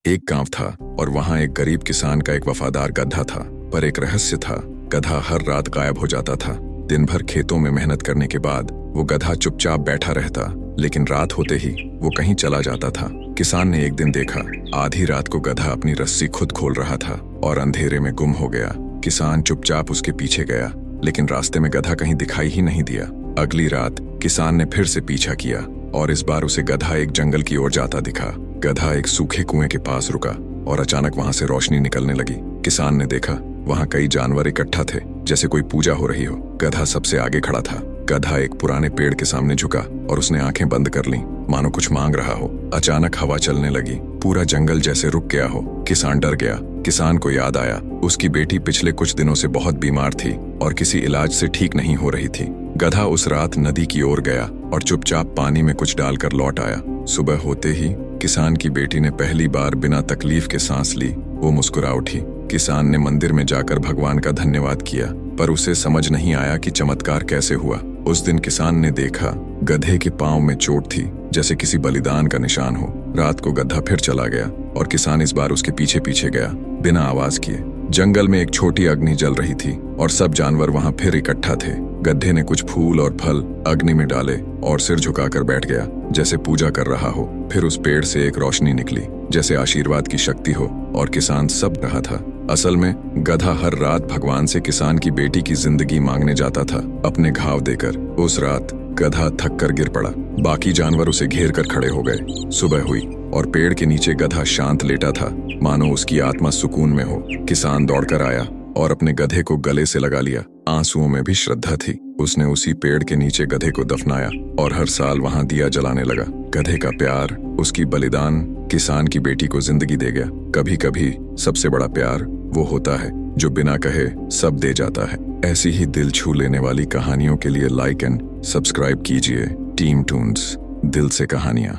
एक गांव था और वहां एक गरीब किसान का एक वफादार गधा था। पर एक रहस्य था, गधा हर रात गायब हो जाता था। दिन भर खेतों में मेहनत करने के बाद वो गधा चुपचाप बैठा रहता, लेकिन रात होते ही वो कहीं चला जाता था। किसान ने एक दिन देखा, आधी रात को गधा अपनी रस्सी खुद खोल रहा था और अंधेरे में गुम हो गया। किसान चुपचाप उसके पीछे गया, लेकिन रास्ते में गधा कहीं दिखाई ही नहीं दिया। अगली रात किसान ने फिर से पीछा किया और इस बार उसे गधा एक जंगल की ओर जाता दिखा। गधा एक सूखे कुएं के पास रुका और अचानक वहां से रोशनी निकलने लगी। किसान ने देखा, वहां कई जानवर इकट्ठा थे, जैसे कोई पूजा हो रही हो। गधा सबसे आगे खड़ा था। गधा एक पुराने पेड़ के सामने झुका और उसने आंखें बंद कर लीं, मानो कुछ मांग रहा हो। अचानक हवा चलने लगी, पूरा जंगल जैसे रुक गया हो। किसान डर गया। किसान को याद आया, उसकी बेटी पिछले कुछ दिनों से बहुत बीमार थी और किसी इलाज से ठीक नहीं हो रही थी। गधा उस रात नदी की ओर गया और चुपचाप पानी में कुछ डालकर लौट आया। सुबह होते ही किसान की बेटी ने पहली बार बिना तकलीफ के सांस ली। वो मुस्कुरा उठी। किसान ने मंदिर में जाकर भगवान का धन्यवाद किया, पर उसे समझ नहीं आया कि चमत्कार कैसे हुआ। उस दिन किसान ने देखा, गधे के पांव में चोट थी, जैसे किसी बलिदान का निशान हो। रात को गधा फिर चला गया और किसान इस बार उसके पीछे पीछे गया, बिना आवाज किए। जंगल में एक छोटी अग्नि जल रही थी और सब जानवर वहां फिर इकट्ठा थे। गधे ने कुछ फूल और फल अग्नि में डाले और सिर झुकाकर बैठ गया, जैसे पूजा कर रहा हो। फिर उस पेड़ से एक रोशनी निकली, जैसे आशीर्वाद की शक्ति हो, और किसान सब रहा था। असल में गधा हर रात भगवान से किसान की बेटी की जिंदगी मांगने जाता था, अपने घाव देकर। उस रात गधा थक कर गिर पड़ा। बाकी जानवर उसे घेर कर खड़े हो गए। सुबह हुई और पेड़ के नीचे गधा शांत लेटा था, मानो उसकी आत्मा सुकून में हो। किसान दौड़कर आया और अपने गधे को गले से लगा लिया। आंसुओं में भी श्रद्धा थी। उसने उसी पेड़ के नीचे गधे को दफनाया और हर साल वहां दिया जलाने लगा। गधे का प्यार, उसकी बलिदान किसान की बेटी को जिंदगी दे गया। कभी कभी सबसे बड़ा प्यार वो होता है जो बिना कहे सब दे जाता है। ऐसी ही दिल छू लेने वाली कहानियों के लिए लाइक एंड सब्सक्राइब कीजिए टीम टून्स, दिल से कहानियां।